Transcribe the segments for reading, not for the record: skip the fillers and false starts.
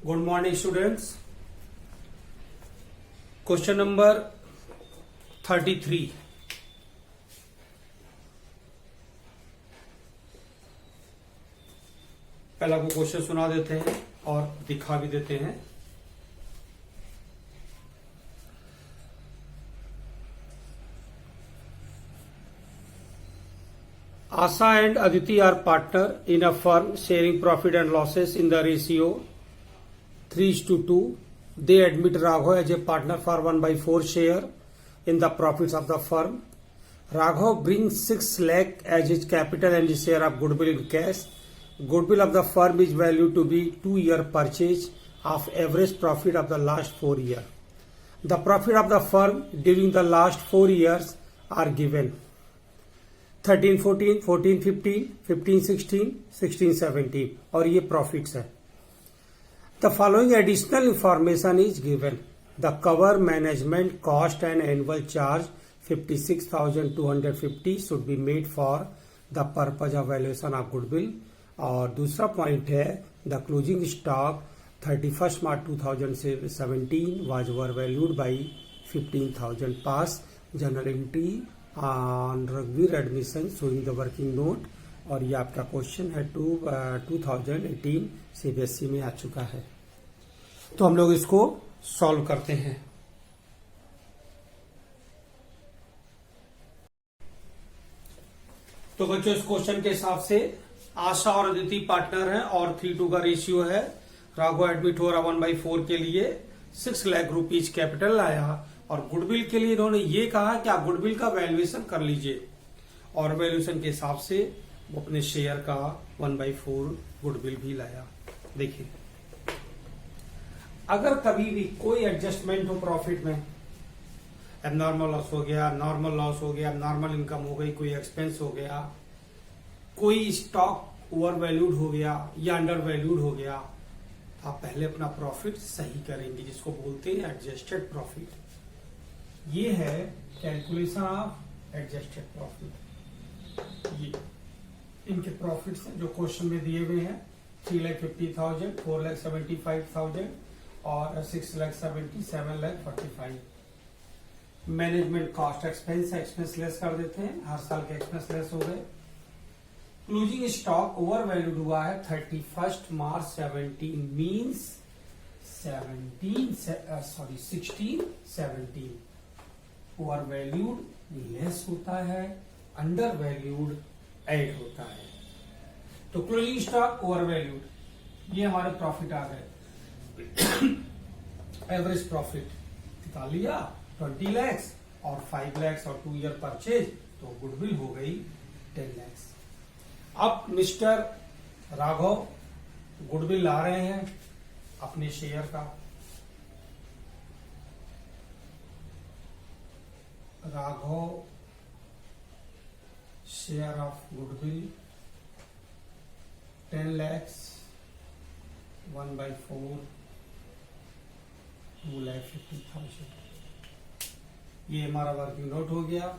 Good morning, students. Question number 33. पहला को question सुना देते हैं और दिखा भी देते हैं. Asa and Aditi are partner in a firm sharing profit and losses in the ratio 3:2. They admit Raghav as a partner for 1/4 share in the profits of the firm. Raghav brings 6 lakh as his capital and his share of goodwill in cash. Goodwill of the firm is valued to be 2-year purchase of average profit of the last 4 years. The profit of the firm during the last 4 years are given. 13-14, 14-15, 15-16, 16-17 और ये profits है. The following additional information is given. The cover management cost and annual charge 56,250 should be made for the purpose of valuation of goodwill. और दूसरा point है the closing stock 31st March 2017 was overvalued by 15,000 pass. Journal entry on Raghuveer admission showing the working note. और ये आपका question है 2018 CBSE में आ चुका है. तो हम लोग इसको सॉल्व करते हैं. तो बच्चों इस क्वेश्चन के हिसाब से आशा और अदिति पार्टनर हैं और 3:2 का रेशियो है. राघव एडमिट हो रहा 1/4 के लिए 6 लाख रुपीज कैपिटल लाया और गुडविल के लिए इन्होंने ये कहा कि आप गुडविल का वैल्यूएशन कर लीजिए और वैल्यूएशन के हिसाब से वो अपने शेयर का 1/4 गुडविल भी लाया. देखिए अगर कभी भी कोई एडजस्टमेंट हो प्रॉफिट में, एबनॉर्मल लॉस हो गया, नॉर्मल लॉस हो गया, नॉर्मल इनकम हो गई, कोई एक्सपेंस हो गया, कोई स्टॉक ओवर वैल्यूड हो गया या अंडर वैल्यूड हो गया, आप पहले अपना प्रॉफिट सही करेंगे जिसको बोलते हैं एडजस्टेड प्रॉफिट. ये है कैलकुलेशन ऑफ एडजस्टेड प्रॉफिट. ये इनके प्रॉफिट्स हैं जो क्वेश्चन में दिए हुए हैं. 3,50,000, 4,75,000 और 6,70,7,45. मैनेजमेंट कॉस्ट एक्सपेंस लेस कर देते हैं. हर साल के एक्सपेंस लेस हो गए. क्लोजिंग स्टॉक ओवर वैल्यूड हुआ है 31 मार्च 17 मीन्स 16-17. ओवर वैल्यूड लेस होता है, अंडर वैल्यूड एड होता है. तो क्लोजिंग स्टॉक ओवर वैल्यूड, ये हमारे प्रॉफिट आ गए. एवरेज प्रॉफिट निकाल लिया 20 lakhs और 5 lakhs और 2 ईयर परचेज, तो गुडविल हो गई 10 lakhs. अब मिस्टर राघव गुडविल ला रहे हैं अपने शेयर का. Raghav share of goodwill 10 lakhs 1/4 2,50,000. ये हमारा वर्किंग नोट हो गया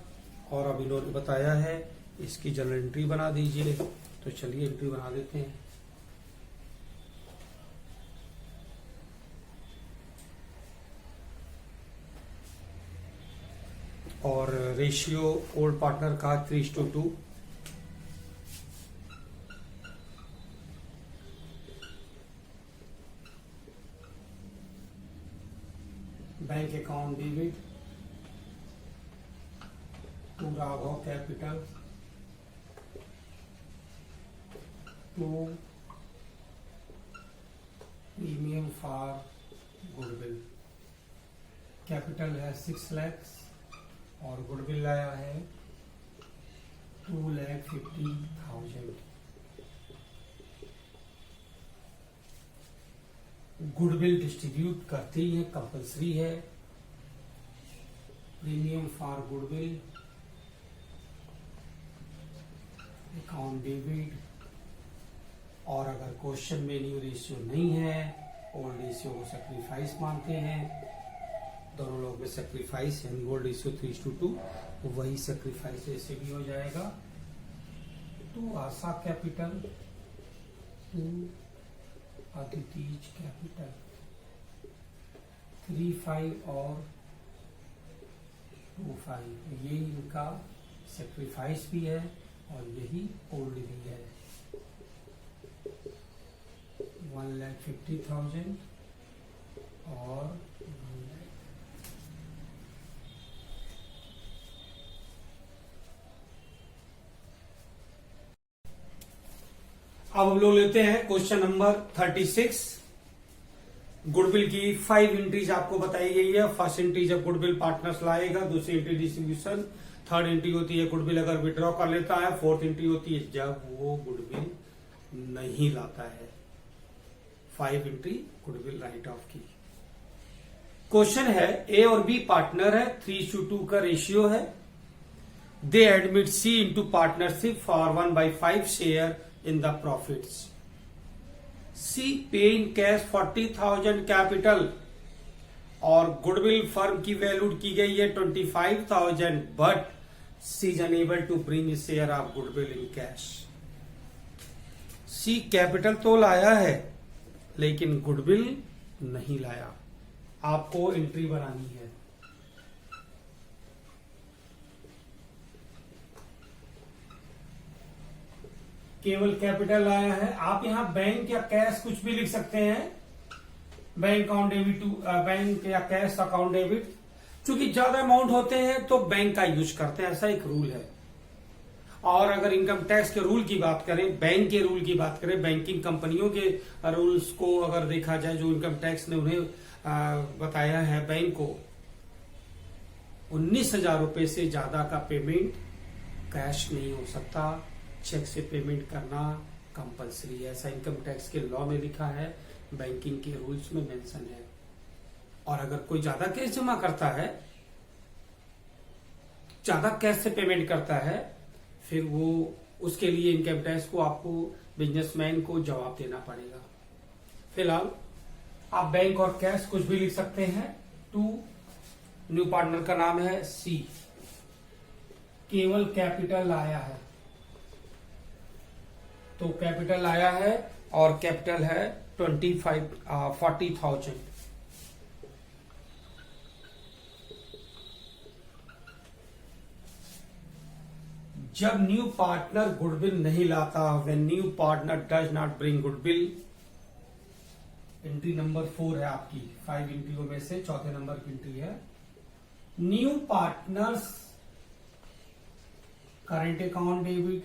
और अभी इन्होंने बताया है इसकी जनरल एंट्री बना दीजिए. तो चलिए एंट्री बना देते हैं. और रेशियो ओल्ड पार्टनर का 3:2. Bank account debit to Raghav capital to premium for goodwill. Capital है 6 lakhs और गुडविल लाया है 2,50,000. गुडविल डिस्ट्रीब्यूट करते ही है, कंपल्सरी है. Premium for goodwill account debit. और अगर क्वेश्चन में न्यू रेशियो नहीं है, ओल्ड रेशियो को सेक्रीफाइस मानते हैं. दोनों लोग में सेक्रीफाइस यानी ओल्ड रेशियो 3:2, वही सेक्रीफाइस ऐसे भी हो जाएगा. To Asha capital to Aditi's capital 35 और 25, ये इनका सेक्रीफाइस भी है और यही होल्ड भी है। 1,50,000 और 1 लाख। अब हम लोग लेते हैं क्वेश्चन नंबर 36। गुडविल की 5 एंट्रीज आपको बताई गई है। फर्स्ट एंट्री जब गुडविल पार्टनर्स लाएगा, दूसरी एंट्री डिस्ट्रीब्यूशन, थर्ड एंट्री होती है गुडविल अगर विड्रॉ कर लेता है, फोर्थ एंट्री होती है जब वो गुडविल नहीं लाता है। 5 एंट्री गुडविल राइट ऑफ की। क्वेश्चन है ए और बी पार्टनर है, 3:2 का रेशियो है। They admit C into partnership for 1/5 share in the profits. C pay in cash 40,000 capital और गुडविल फर्म की वैल्यूड की गई है 25,000, but C is unable to bring share of goodwill in cash. C capital तो लाया है लेकिन goodwill नहीं लाया। आपको एंट्री बनानी है। केवल कैपिटल लाया है। आप यहां बैंक या कैश कुछ भी लिख सकते हैं, bank account debit to bank या कैश अकाउंट डेबिट। चूंकि ज्यादा अमाउंट होते हैं तो बैंक का यूज करते हैं, ऐसा एक रूल है। और अगर इनकम टैक्स के रूल की बात करें, बैंक के रूल की बात करें, बैंकिंग कंपनियों के रूल्स को अगर देखा जाए, जो इनकम टैक्स ने उन्हें बताया है बैंक को, 19,000 रुपए से ज्यादा का पेमेंट कैश नहीं हो सकता, चेक से पेमेंट करना कंपलसरी है। ऐसा इनकम टैक्स के लॉ में लिखा है, बैंकिंग के रूल्स में मेंशन है। और अगर कोई ज्यादा कैश जमा करता है, ज्यादा कैश से पेमेंट करता है, फिर वो उसके लिए इनकम टैक्स को आपको बिजनेसमैन को जवाब देना पड़ेगा। फिलहाल आप बैंक और कैश कुछ भी लिख सकते हैं। 2 न्यू पार्टनर का नाम है सी। केवल कैपिटल आया है, तो कैपिटल आया है और कैपिटल है 40,000। जब न्यू पार्टनर गुडविल नहीं लाता, when new partner does not bring goodwill, entry number 4 है आपकी 5 एंट्रियों में से चौथे नंबर की एंट्री है। New partners current account debit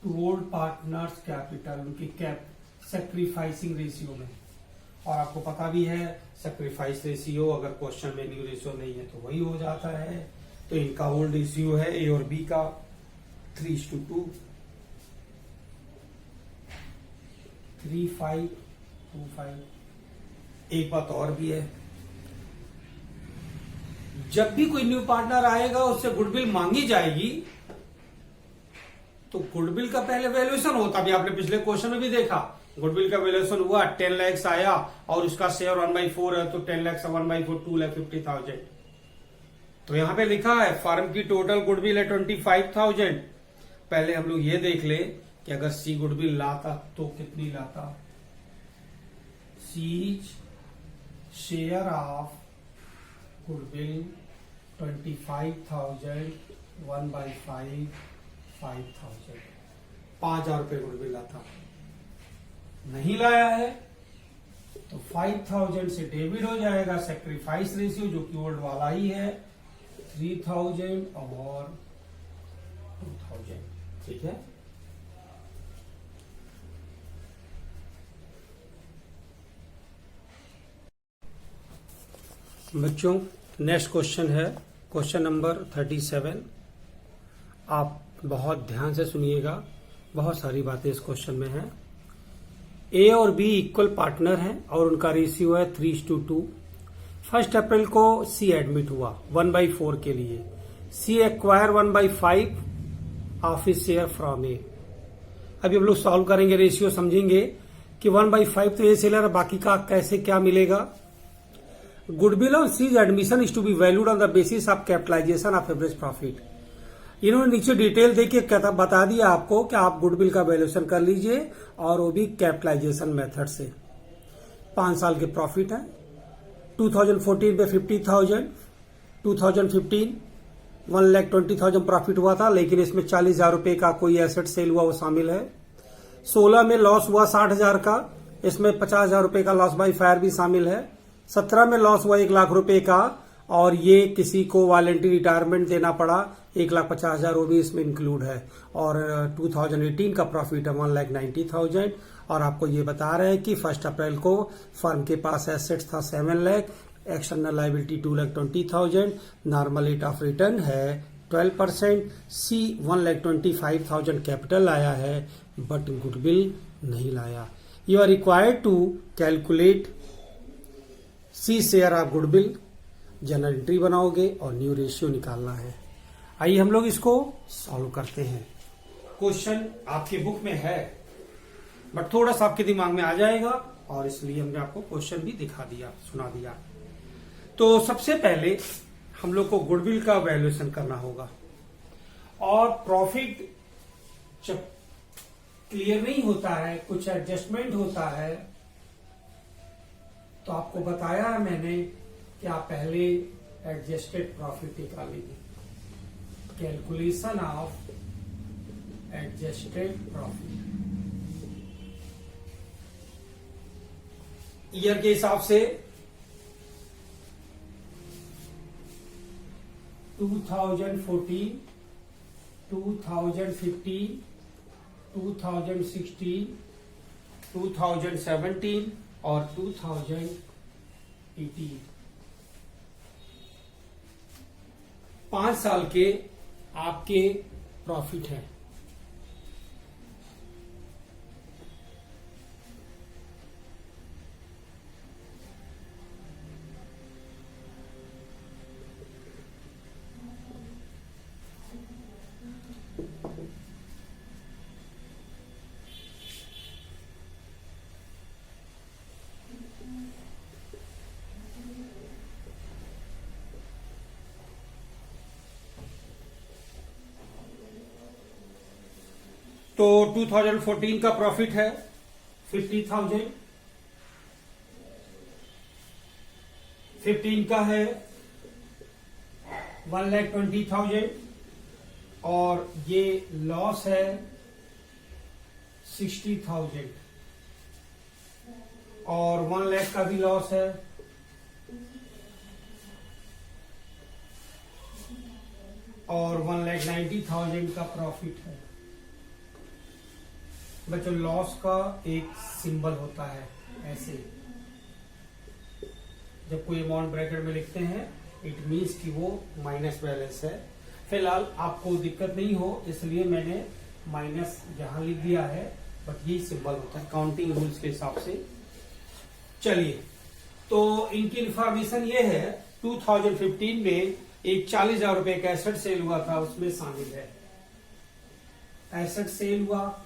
to old partners capital, उनकी कैप सेक्रीफाइसिंग रेशियो में। और आपको पता भी है सेक्रीफाइस रेशियो अगर क्वेश्चन में न्यू रेशियो नहीं है तो वही हो जाता है। तो इनका ओल्ड रेशियो है ए और बी का 3:2, 3:5:2:5। एक बात और भी है, जब भी कोई न्यू पार्टनर आएगा उससे गुडविल मांगी जाएगी, तो गुडविल का पहले वैल्यूएशन होता भी, आपने पिछले क्वेश्चन में भी देखा, गुडविल का वैल्यूएशन हुआ 10 लाख आया और उसका शेयर 1/4 है, तो 10 लाख से 1/4 2,50,000। तो यहां पे लिखा है फर्म की टोटल गुडविल है 25,000। पहले हम लोग ये देख ले कि अगर सी गुडविल लाता तो कितनी लाता। सीज शेयर ऑफ गुडविल 25,000, 1/5 5,000, 5,000 रुपए गुडविल लाता। नहीं लाया है तो 5,000 से डेबिट हो जाएगा। सेक्रीफाइस रेशियो जो कि ओल्ड वाला ही है 3,000 और 2,000, ठीक है। बच्चों नेक्स्ट क्वेश्चन है क्वेश्चन नंबर 37। आप बहुत ध्यान से सुनिएगा, बहुत सारी बातें इस क्वेश्चन में हैं। ए और बी इक्वल पार्टनर हैं और उनका रेशियो है 3:2। 1 अप्रैल को सी एडमिट हुआ 1/4 के लिए। C acquire 1/5 of his share from A. अभी हम लोग सॉल्व करेंगे, रेशियो समझेंगे कि 1/5 तो ए शेयर है, बाकी का कैसे क्या मिलेगा। Goodwill on C's admission is to be valued on the basis of capitalisation of average profit. इन्होंने नीचे डिटेल देके बता दिया आपको कि आप गुडविल का वैल्यूएशन कर लीजिए, और वो भी कैपिटलाइजेशन मेथड से। 5 साल के प्रॉफिट है। 2014 में 50,000, 2015 1,20,000 प्रॉफिट हुआ था, लेकिन इसमें 40,000 रुपए का कोई एसेट सेल हुआ, वो शामिल है। 16 में लॉस हुआ 60,000 का, इसमें 50,000 रुपए का लॉस बाई फायर भी शामिल है। 17 में लॉस हुआ 1 लाख रुपए का, और ये किसी को वॉलंटरी रिटायरमेंट देना पड़ा 1,50,000, वो भी इसमें इंक्लूड है। और 2018 का प्रॉफिट है 1,90,000। और आपको ये बता रहे हैं कि 1 अप्रैल को फर्म के पास एसेट्स था 7 lakh, external liability 2,20,000, normal rate of return है 12%, सी 1,25,000 कैपिटल आया है, बट गुडविल नहीं लाया। You are required to calculate C share of goodwill, journal entry बनाओगे और न्यू रेशियो निकालना है। आइए हम लोग इसको सॉल्व करते हैं। क्वेश्चन आपके बुक में है, बट थोड़ा सा आपके दिमाग में आ जाएगा, और इसलिए हमने आपको क्वेश्चन भी दिखा दिया, सुना दिया। तो सबसे पहले हम लोग को गुडविल का वैल्यूएशन करना होगा, और प्रॉफिट जब क्लियर नहीं होता है, कुछ एडजस्टमेंट होता है, तो आपको बताया है मैंने कि आप पहले एडजस्टेड प्रॉफिट निकालेंगे। Calculation of adjusted profit year के हिसाब से 2014, 2015, 2016, 2017 और 2018, 5 साल के आपके प्रॉफिट है। तो 2014 का प्रॉफिट है 50,000, 15 का है 1,20,000, और ये लॉस है 60,000, और 1 लाख का भी लॉस है, और 1,90,000 का प्रॉफिट है। बच्चों, लॉस का एक सिंबल होता है ऐसे, जब कोई अमाउंट ब्रैकेट में लिखते हैं इट मीन्स कि वो माइनस बैलेंस है। फिलहाल आपको दिक्कत नहीं हो इसलिए मैंने माइनस यहां लिख दिया है, बट ये सिंबल होता है काउंटिंग रूल्स के हिसाब से। चलिए, तो इनकी इंफॉर्मेशन ये है, 2015 में एक 40,000 रुपए का एसेट सेल हुआ था, उसमें शामिल है। एसेट सेल हुआ,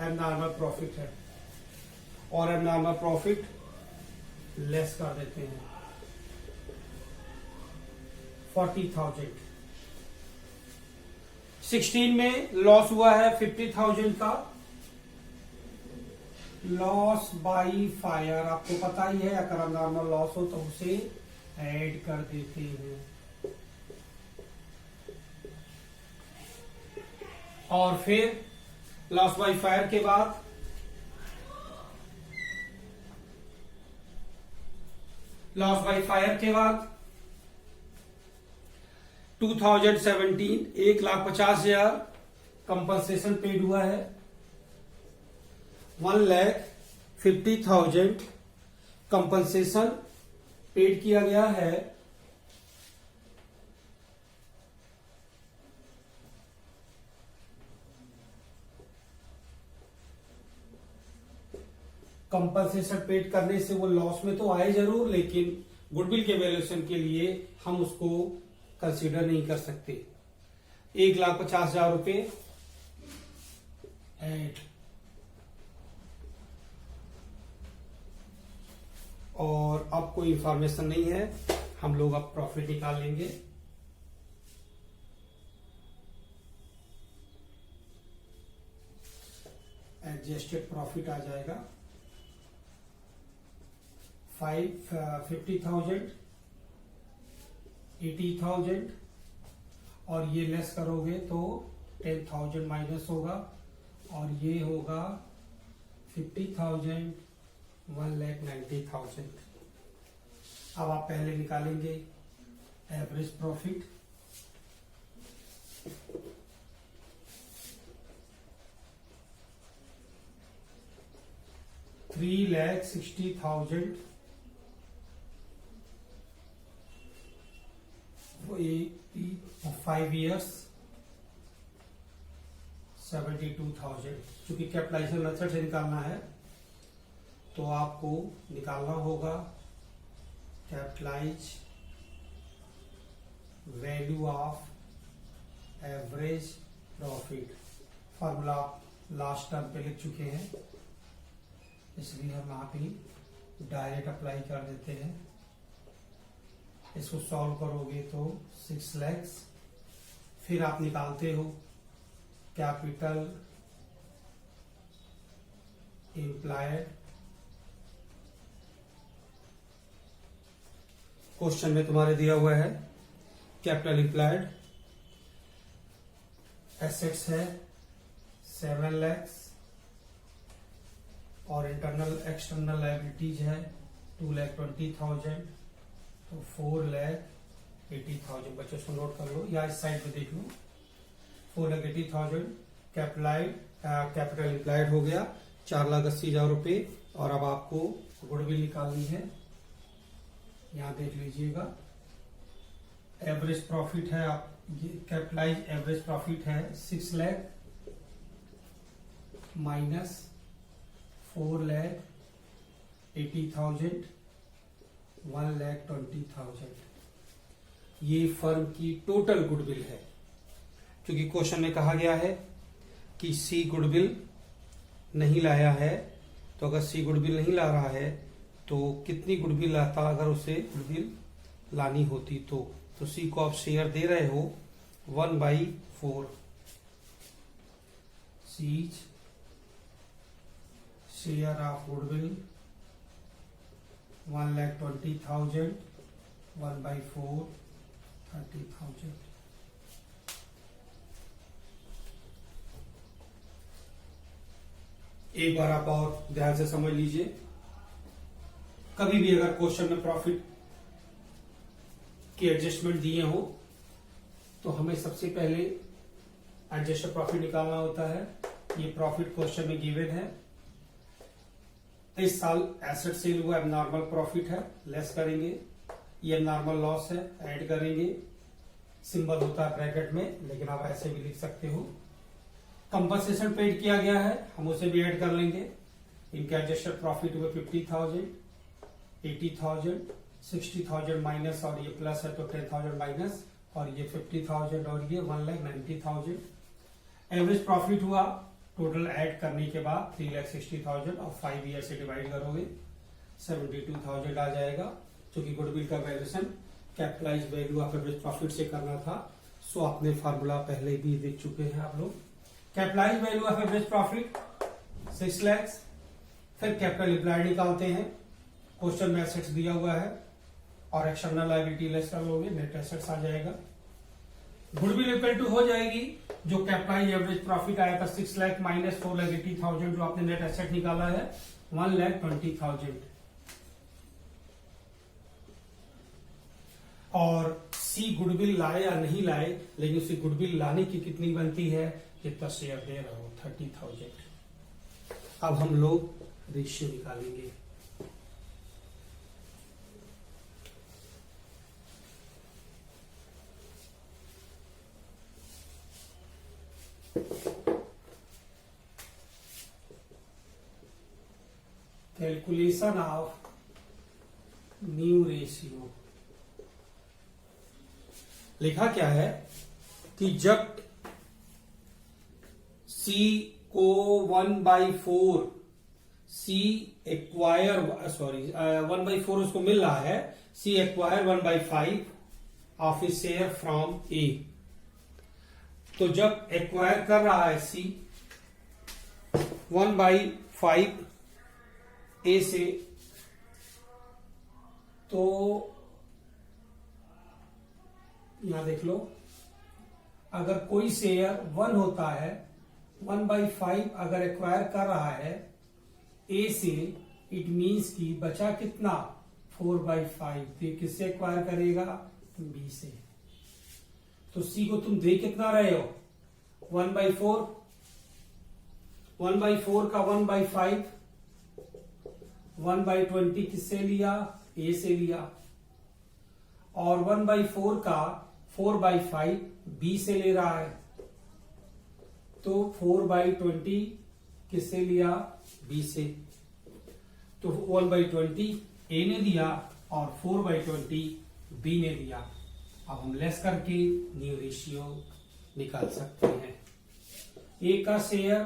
एबनॉर्मल प्रॉफिट है, और एबनॉर्मल प्रॉफिट लेस कर देते हैं 40,000। 16 में लॉस हुआ है 50,000 का, लॉस बाई फायर। आपको पता ही है, अगर एबनॉर्मल लॉस हो तो उसे ऐड कर देते हैं। और फिर लॉस बाई फायर के बाद लॉस बाई फायर के बाद 2017 1,50,000 कंपनसेशन पेड हुआ है, 1,50,000 कंपनसेशन पेड किया गया है। कंपनसेशन पेड करने से वो लॉस में तो आए जरूर, लेकिन गुडविल के वैल्यूएशन के लिए हम उसको कंसीडर नहीं कर सकते। 1,50,000 रुपए ऐड, और अब कोई इंफॉर्मेशन नहीं है, हम लोग अब प्रॉफिट निकाल लेंगे। एडजस्टेड प्रॉफिट आ जाएगा 50,000, 80,000 और ये लेस करोगे तो 10,000 माइनस होगा और ये होगा 50,000, 1,90,000। अब आप पहले निकालेंगे एवरेज प्रॉफिट। $3,60,000 for 5 years, 72,000। चूंकि कैपिटलाइजेशन मेथड से निकालना है तो आपको निकालना होगा capitalise value of average profit. Formula last term पे लिख चुके हैं, इसलिए हम यहाँ पे डायरेक्ट अप्लाई कर देते हैं। इसको सॉल्व करोगे तो 6 लाख। फिर आप निकालते हो कैपिटल इम्प्लायड। क्वेश्चन में तुम्हारे दिया हुआ है कैपिटल इम्प्लायड एसेट्स है 7 लाख और इंटरनल एक्सटर्नल लायबिलिटीज है 2,20,000, तो 4,80,000। बच्चों इसको नोट कर लो या इस साइड पे देख लो। 4,80,000 कैपिटल इम्प्लायड हो गया 4,80,000 रुपए। और अब आपको गुडविल निकालनी है, यहां देख लीजिएगा। एवरेज प्रॉफिट है, आप ये कैपिटलाइज एवरेज प्रॉफिट है 6 लाख माइनस 4,80,000, 1,20,000। ये फर्म की टोटल गुडविल है। क्योंकि क्वेश्चन में कहा गया है कि सी गुडविल नहीं लाया है, तो अगर सी गुडविल नहीं ला रहा है तो कितनी गुडविल लाता अगर उसे गुडविल लानी होती तो सी को आप शेयर दे रहे हो 1/4। C's share of goodwill 1,20,000, 1/4 30,000। एक बार आप और ध्यान से समझ लीजिए। कभी भी अगर क्वेश्चन में प्रॉफिट की एडजस्टमेंट दिए हो तो हमें सबसे पहले एडजस्टेड प्रॉफिट निकालना होता है। ये प्रॉफिट क्वेश्चन में गिवन है। इस साल एसेट सेल हुआ, एबनॉर्मल प्रॉफिट है, लेस करेंगे। ये एबनॉर्मल लॉस है, ऐड करेंगे। सिंबल होता है ब्रैकेट में, लेकिन आप ऐसे भी लिख सकते हो। कंपनसेशन पेड किया गया है, हम उसे भी ऐड कर लेंगे। इनके एडजस्टेड प्रॉफिट हुए 50,000, 80,000, 60,000 माइनस और ये प्लस है तो 10,000 माइनस और ये 50,000 और ये 1,90,000। एवरेज प्रॉफिट हुआ टोटल ऐड करने के बाद 3,60,000 और 5 ईयर से डिवाइड करोगे 72,000 आ जाएगा। क्योंकि गुडविल का valuation capitalise value of average profit से करना था, सो आपने फार्मूला पहले भी देख चुके हैं आप लोग। Capitalise value of average profit 6 lakh. फिर कैपिटल इम्प्लायड निकालते हैं। क्वेश्चन में एसेट्स दिया हुआ है और एक्सटर्नल लायबिलिटी लेस कर लोगे, नेट एसेट्स आ जाएगा। गुडविल इक्वल टू हो जाएगी जो कैपिटलाइज एवरेज प्रॉफिट आया था 6 लाख माइनस 4,80,000 जो आपने नेट एसेट निकाला है 1,20,000। और सी गुडविल लाए या नहीं लाए, लेकिन उसी गुडविल लाने की कितनी बनती है, कितना शेयर दे रहा हो 30,000। अब हम लोग रेशियो निकालेंगे। Calculation of new ratio. लिखा क्या है कि जब C को 1/4 C एक्वायर 1/4 उसको मिल रहा है, C acquire 1/5 of A share from A। तो जब एक्वायर कर रहा है C 1/5 ए से, तो यहां देख लो, अगर कोई शेयर 1 होता है, 1/5 अगर एक्वायर कर रहा है ए से, इट मीन्स कि बचा कितना 4/5, तो किससे एक्वायर करेगा, बी से। तो सी को तुम दे कितना रहे हो 1/4, 1/4 का 1/5, 1/20 किससे लिया, ए से लिया, और 1/4 का 4/5 बी से ले रहा है, तो 4/20 किससे लिया, बी से। तो 1/20 ए ने दिया और 4/20 बी ने दिया। अब हम लेस करके न्यू रेशियो निकाल सकते हैं। ए का शेयर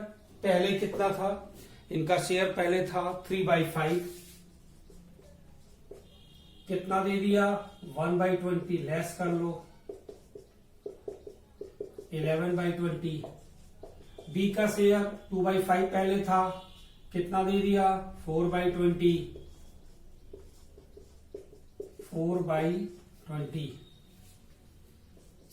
पहले कितना था, इनका शेयर पहले था 3/5, कितना दे दिया 1/20, लेस कर लो 11/20। बी का शेयर 2/5 पहले था, कितना दे दिया 4/20, 4/20।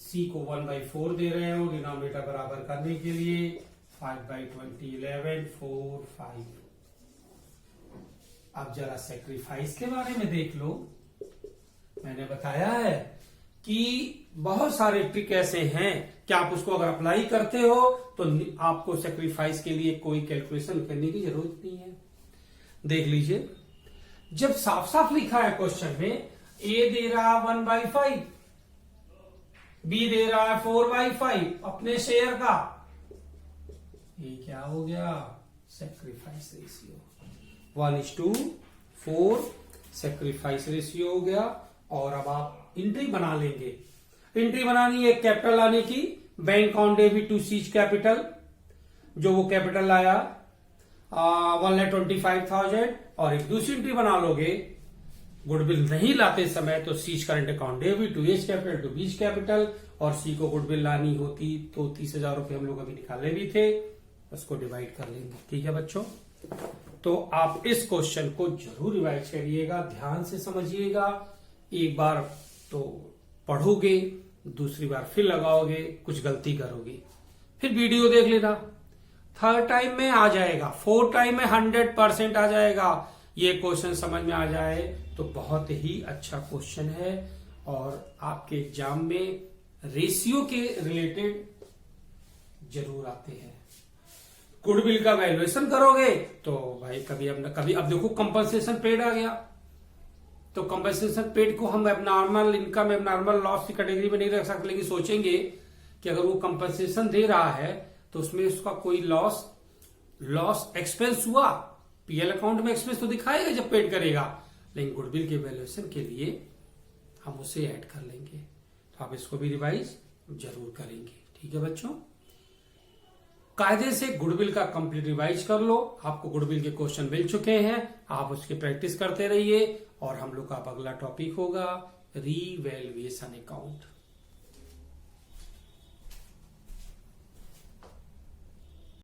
सी को 1/4 दे रहे हो डिनोमिनेटर बराबर करने के लिए, 5/20, 11, 4, 5। अब जरा सेक्रीफाइस के बारे में देख लो। मैंने बताया है कि बहुत सारे ट्रिक ऐसे हैं कि आप उसको अगर अप्लाई करते हो तो आपको सेक्रीफाइस के लिए कोई कैलकुलेशन करने की जरूरत नहीं है। देख लीजिए, जब साफ साफ लिखा है क्वेश्चन में, ए दे रहा 1/5, बी दे रहा है 4/5 अपने शेयर का, ये क्या हो गया, सेक्रीफाइस रेशियो 1:4 सेक्रीफाइस रेशियो हो गया। और अब आप एंट्री बना लेंगे। एंट्री बनानी है कैपिटल लाने की, bank on debit to C's capital, जो वो कैपिटल लाया 1,25,000, और एक दूसरी एंट्री बना लोगे, गुडविल नहीं लाते समय तो C's current account debit to A's capital to B's capital, और सी को गुडविल लानी होती तो 30,000 रुपए हम लोग अभी निकाले भी थे, उसको डिवाइड कर लेंगे। ठीक है बच्चों, तो आप इस क्वेश्चन को जरूर रिवाइज करिएगा, ध्यान से समझिएगा। एक बार तो पढ़ोगे, दूसरी बार फिर लगाओगे, कुछ गलती करोगे, फिर वीडियो देख लेना, थर्ड टाइम में आ जाएगा, फोर्थ टाइम में 100% आ जाएगा। ये क्वेश्चन समझ में आ जाए तो बहुत ही अच्छा क्वेश्चन है, और आपके एग्जाम में रेशियो के रिलेटेड जरूर आते हैं। गुडविल का वैल्यूएशन करोगे तो भाई कभी अब देखो कंपनसेशन पेड आ गया, तो कंपनसेशन पेड को हम एबनॉर्मल इनकम, एबनॉर्मल लॉस की कैटेगरी में नहीं रख सकते, लेकिन सोचेंगे कि अगर वो कंपनसेशन दे रहा है तो उसमें उसका कोई लॉस एक्सपेंस हुआ, पीएल अकाउंट में एक्सपेंस तो दिखाएगा जब पेड करेगा, लेकिन गुडविल के वैल्यूएशन के लिए हम उसे ऐड कर लेंगे। तो आप इसको भी रिवाइज जरूर करेंगे। ठीक है बच्चों, कायदे से गुडविल का कंप्लीट रिवाइज कर लो। आपको गुडविल के क्वेश्चन मिल चुके हैं, आप उसकी प्रैक्टिस करते रहिए। और हम लोग का अगला टॉपिक होगा रीवैल्यूएशन अकाउंट।